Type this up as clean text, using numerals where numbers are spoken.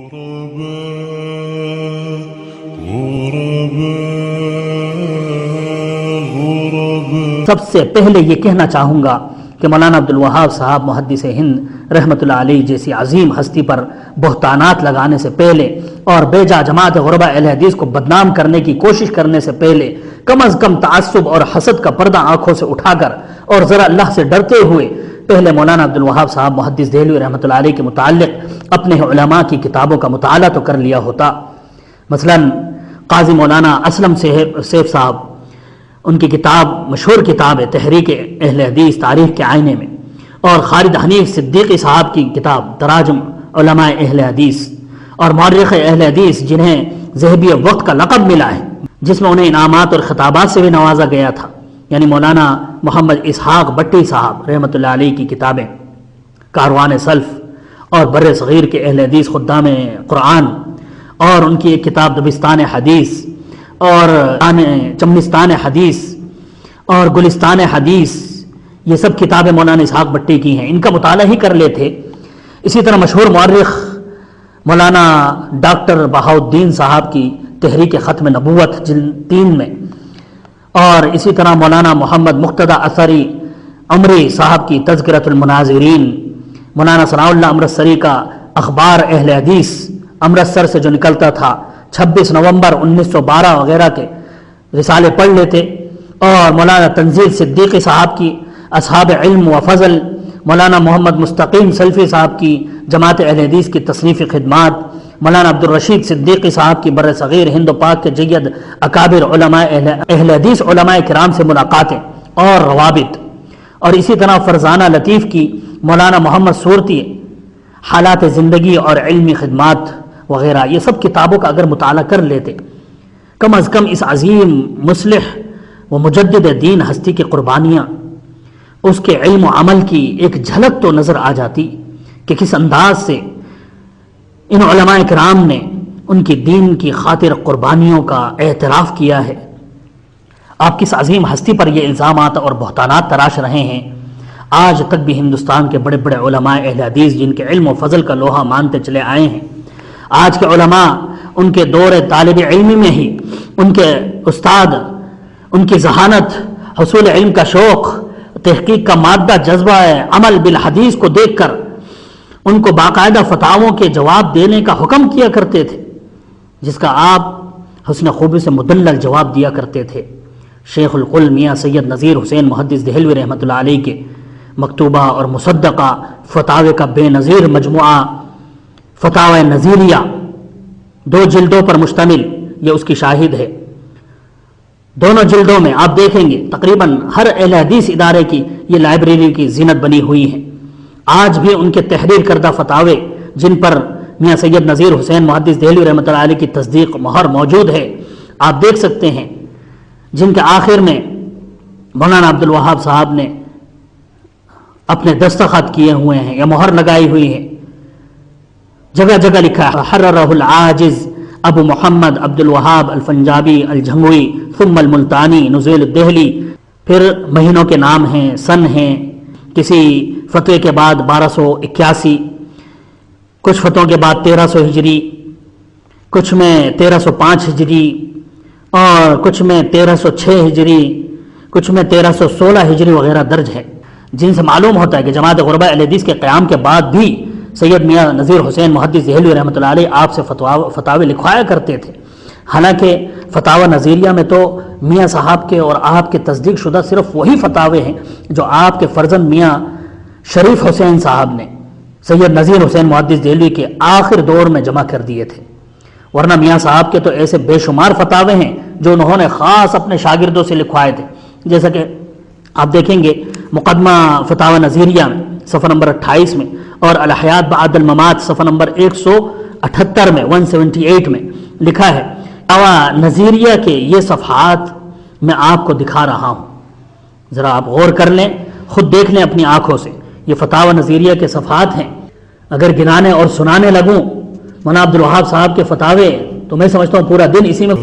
سب سے پہلے یہ کہنا چاہوں گا کہ مولانا عبدالوہاب صاحب محدث ہند رحمۃ اللہ علیہ جیسی عظیم ہستی پر بہتانات لگانے سے پہلے اور بیجا جماعت غربا اہل حدیث کو بدنام کرنے کی کوشش کرنے سے پہلے کم از کم تعصب اور حسد کا پردہ آنکھوں سے اٹھا کر اور ذرا اللہ سے ڈرتے ہوئے پہلے مولانا عبدالوہاب صاحب محدث دہلوی رحمۃ اللہ علیہ کے متعلق اپنے علماء کی کتابوں کا مطالعہ تو کر لیا ہوتا۔ مثلا قاضی مولانا اسلم سیف صاحب، ان کی کتاب مشہور کتاب ہے تحریک اہل حدیث تاریخ کے آئینے میں، اور خالد حنیف صدیقی صاحب کی کتاب تراجم علماء اہل حدیث اور مورخ اہل حدیث جنہیں ذہبی وقت کا لقب ملا ہے، جس میں انہیں انعامات اور خطابات سے بھی نوازا گیا تھا، یعنی مولانا محمد اسحاق بٹی صاحب رحمۃ اللہ علیہ کی کتابیں کاروان سلف اور بر صغیر کے اہل حدیث خدام قرآن، اور ان کی ایک کتاب دبستان حدیث اور چمنستان حدیث اور گلستان حدیث، یہ سب کتابیں مولانا اسحاق بٹی کی ہیں، ان کا مطالعہ ہی کر لیتے۔ اسی طرح مشہور مورخ مولانا ڈاکٹر بہاؤالدین صاحب کی تحریک ختم نبوت جلد 3 میں، اور اسی طرح مولانا محمد مقتدی اثری عمری صاحب کی تذکرۃ المناظرین، مولانا ثناء اللہ امرتسری کا اخبار اہل حدیث امرتسر سے جو نکلتا تھا 26 نومبر 1912 وغیرہ کے رسالے پڑھ لیتے، اور مولانا تنزیل صدیقی صاحب کی اصحاب علم و فضل، مولانا محمد مستقیم سلفی صاحب کی جماعت اہل حدیث کی تصنیفی خدمات، مولانا عبدالرشید صدیقی صاحب کی بر صغیر ہند و پاک کے جید اکابر علماء اہل حدیث علماء کرام سے ملاقاتیں اور روابط، اور اسی طرح فرزانہ لطیف کی مولانا محمد صورتی حالات زندگی اور علمی خدمات وغیرہ، یہ سب کتابوں کا اگر مطالعہ کر لیتے، کم از کم اس عظیم مصلح و مجدد دین ہستی کی قربانیاں، اس کے علم و عمل کی ایک جھلک تو نظر آ جاتی کہ کس انداز سے ان علماء کرام نے ان کی دین کی خاطر قربانیوں کا اعتراف کیا ہے۔ آپ کس عظیم ہستی پر یہ الزامات اور بہتانات تراش رہے ہیں، آج تک بھی ہندوستان کے بڑے بڑے علماء اہل حدیث جن کے علم و فضل کا لوہا مانتے چلے آئے ہیں، آج کے علماء ان کے دور طالب علمی میں ہی ان کے استاد، ان کی ذہانت، حصول علم کا شوق، تحقیق کا مادہ، جذبہ عمل بالحدیث کو دیکھ کر ان کو باقاعدہ فتاووں کے جواب دینے کا حکم کیا کرتے تھے، جس کا آپ حسن خوبی سے مدلل جواب دیا کرتے تھے۔ شیخ القل میاں سید نذیر حسین محدث دہلوی رحمۃ اللہ علیہ کے مکتوبہ اور مصدقہ فتاوے کا بے نظیر مجموعہ فتاوی نظیریہ 2 جلدوں پر مشتمل، یہ اس کی شاہد ہے۔ دونوں جلدوں میں آپ دیکھیں گے تقریباً ہر اہل حدیث ادارے کی یہ لائبریری کی زینت بنی ہوئی ہے۔ آج بھی ان کے تحریر کردہ فتاوے جن پر میاں سید نذیر حسین محدث دہلوی رحمۃ اللہ علیہ کی تصدیق مہر موجود ہے، آپ دیکھ سکتے ہیں، جن کے آخر میں مولانا عبدالوہاب صاحب نے اپنے دستخط کیے ہوئے ہیں یا مہر لگائی ہوئی ہے۔ جگہ جگہ لکھا ہے حررہ العاجز ابو محمد عبدالوہاب الفنجابی الجھنگوی ثم الملتانی نزیل الدہلی، پھر مہینوں کے نام ہیں، سن ہیں، کسی فتوے کے بعد 1281، کچھ فتووں کے بعد 1300 ہجری، کچھ میں 1305 ہجری، اور کچھ میں 1306 ہجری، کچھ میں 1316 ہجری وغیرہ درج ہے، جن سے معلوم ہوتا ہے کہ جماعت غربا اہل حدیث کے قیام کے بعد بھی سید میاں نذیر حسین محدث دہلوی رحمۃ اللہ علیہ آپ سے فتاوے لکھوایا کرتے تھے۔ حالانکہ فتاوی نظیریہ میں تو میاں صاحب کے اور آپ کے تصدیق شدہ صرف وہی فتاوے ہیں جو آپ کے فرزند میاں شریف حسین صاحب نے سید نذیر حسین محدث دہلوی کے آخر دور میں جمع کر دیے تھے، ورنہ میاں صاحب کے تو ایسے بے شمار فتاوے ہیں جو انہوں نے خاص اپنے شاگردوں سے لکھوائے تھے، جیسا کہ آپ دیکھیں گے مقدمہ فتاوی نظیریہ میں صفحہ نمبر 28 میں، اور الحیات بعد الممات صفحہ نمبر 178 میں 178 میں لکھا ہے۔ فتاوی نظیریہ کے یہ صفحات میں آپ کو دکھا رہا ہوں، ذرا آپ غور کر لیں، خود دیکھ لیں اپنی آنکھوں سے، یہ فتاوی نظیریہ کے صفحات ہیں۔ اگر گنانے اور سنانے لگوں مولانا عبدالوہاب صاحب کے فتاوے تو میں سمجھتا ہوں پورا دن اسی میں